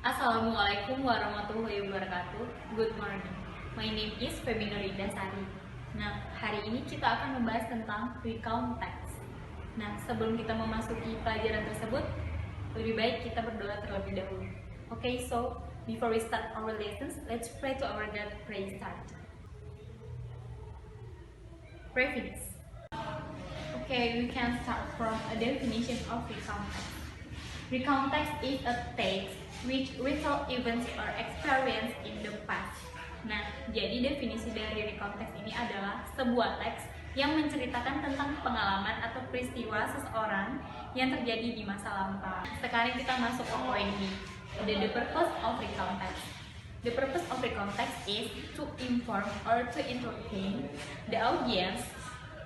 Assalamualaikum warahmatullahi wabarakatuh. Good morning. My name is Feby Nurida Sari. Nah, hari ini kita akan membahas tentang recount text. Nah, sebelum kita memasuki pelajaran tersebut, lebih baik kita berdoa terlebih dahulu. Okay, so before we start our lessons, let's pray to our God. Pray start. Preface. Okay, we can start from a definition of recount text. Recount text is a text which recall events or experience in the past. Nah, jadi definisi dari recount text ini adalah sebuah teks yang menceritakan tentang pengalaman atau peristiwa seseorang yang terjadi di masa lampau. Sekarang kita masuk ke poin B. The purpose of recount text. The purpose of recount text is to inform or to entertain the audience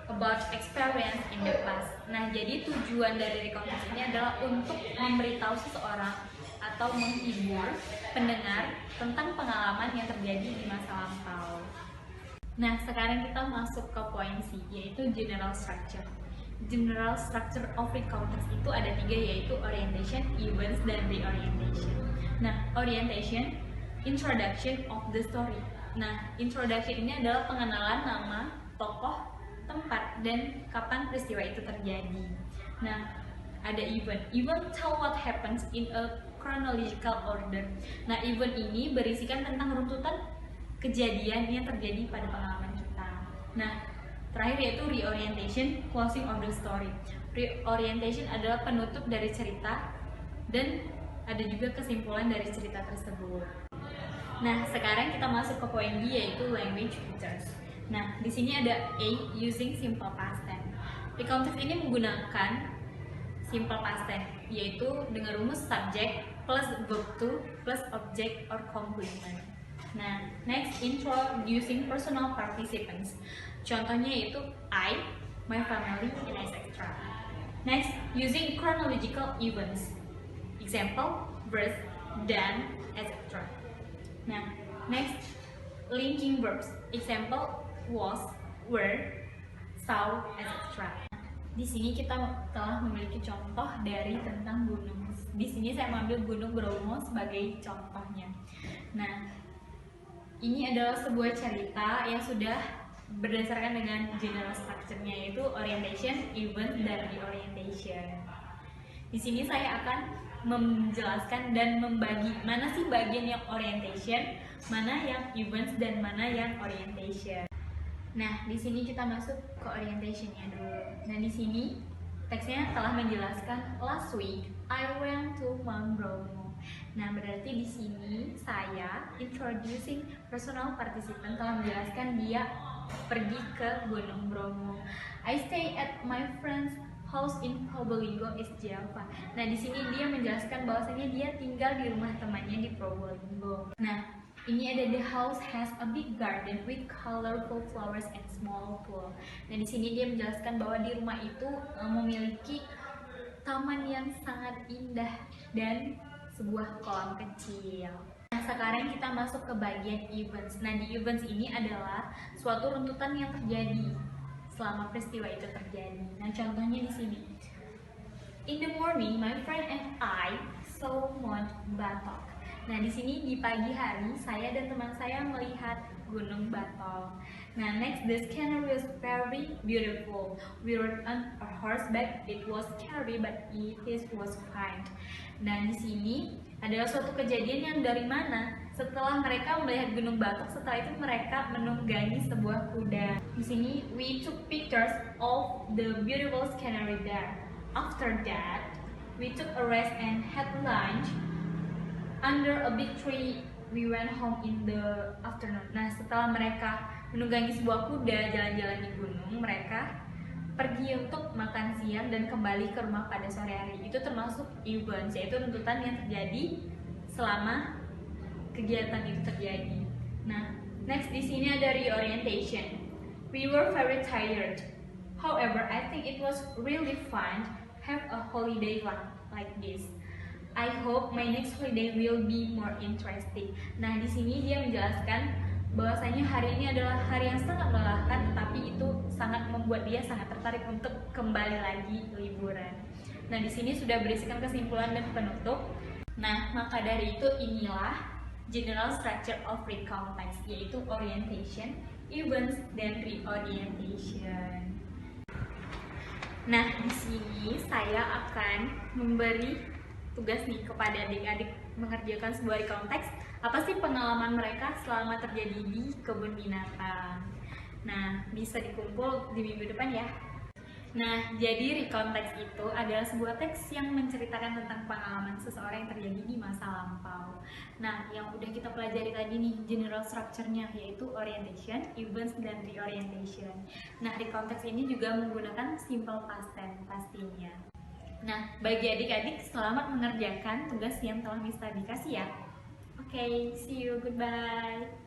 about experience in the past. Nah, jadi tujuan dari recount text ini adalah untuk memberitahu seseorang atau menghibur pendengar tentang pengalaman yang terjadi di masa lampau. Nah, sekarang kita masuk ke poin C, yaitu general structure. General structure of recount text itu ada 3, yaitu orientation, events, dan reorientation. Nah, orientation, introduction of the story. Nah, introduction ini adalah pengenalan nama, tokoh, tempat, dan kapan peristiwa itu terjadi. Nah, ada event. Event tell what happens in a chronological order. Nah, event ini berisikan tentang runtutan kejadian yang terjadi pada pengalaman kita. Nah, terakhir yaitu reorientation, closing of the story. Reorientation adalah penutup dari cerita dan ada juga kesimpulan dari cerita tersebut. Nah, sekarang kita masuk ke poin B, yaitu language features. Nah, di sini ada A, using simple past tense. Recount text ini menggunakan simple past tense, yaitu dengan rumus subject plus verb to plus object or complement. Nah, next, introducing personal participants. Contohnya yaitu I, my family, and etc. Next, using chronological events. Example, birth, done, etc. Nah, next, linking verbs. Example, was, were, saw, etc. Di sini kita telah memiliki contoh dari tentang gunung. Di sini saya mengambil Gunung Bromo sebagai contohnya. Nah, ini adalah sebuah cerita yang sudah berdasarkan dengan general structure-nya, yaitu orientation, event, dan reorientation. Di sini saya akan menjelaskan dan membagi mana sih bagian yang orientation, mana yang events, dan mana yang orientation. Nah, di sini kita masuk ke orientation-nya dulu. Nah, di sini teksnya telah menjelaskan last week I went to Mount Bromo. Nah, berarti di sini saya introducing personal participant telah menjelaskan dia pergi ke Gunung Bromo. I stay at my friend's house in Probolinggo, East Java. Nah, di sini dia menjelaskan bahwasanya dia tinggal di rumah temannya di Probolinggo. Nah, ini ada the house has a big garden with colorful flowers and small pool. Nah, di sini dia menjelaskan bahwa di rumah itu memiliki taman yang sangat indah dan sebuah kolam kecil. Nah, sekarang kita masuk ke bagian events. Nah, di events ini adalah suatu runtutan yang terjadi selama peristiwa itu terjadi. Nah, contohnya di sini. In the morning, my friend and I saw Mount Batok. Nah, di sini di pagi hari saya dan teman saya melihat Gunung Batok. Nah, next, the scenery was very beautiful. We rode on a horseback. It was scary, but it was fine. Nah, di sini adalah suatu kejadian yang dari mana? Setelah mereka melihat Gunung Batok, setelah itu mereka menunggangi sebuah kuda. Di sini, we took pictures of the beautiful scenery there. After that, we took a rest and had lunch under a big tree. We went home in the afternoon. Nah, setelah mereka menunggangi sebuah kuda jalan-jalan di gunung, mereka pergi untuk makan siang dan kembali ke rumah pada sore hari. Itu termasuk events, yaitu runtutan yang terjadi selama kegiatan itu terjadi. Nah, next di sini ada reorientation. We were very tired. However, I think it was really fun have a holiday like this. I hope my next holiday will be more interesting. Nah, di sini dia menjelaskan bahwasanya hari ini adalah hari yang sangat melelahkan, tetapi itu sangat membuat dia sangat tertarik untuk kembali lagi liburan. Nah, di sini sudah berisikan kesimpulan dan penutup. Nah, maka dari itu inilah general structure of recount text, yaitu orientation, events, dan reorientation. Nah, di sini saya akan memberi tugas nih kepada adik-adik mengerjakan sebuah recount text. Apa sih pengalaman mereka selama terjadi di kebun binatang? Nah, bisa dikumpul di minggu depan ya. Nah, jadi recount text itu adalah sebuah teks yang menceritakan tentang pengalaman seseorang yang terjadi di masa lampau. Nah, yang udah kita pelajari tadi nih, general structure-nya, yaitu orientation, events, dan reorientation. Nah, recount text ini juga menggunakan simple past tense pastinya. Nah, bagi adik-adik, selamat mengerjakan tugas yang telah Miss tadi kasih ya. Oke, see you, goodbye.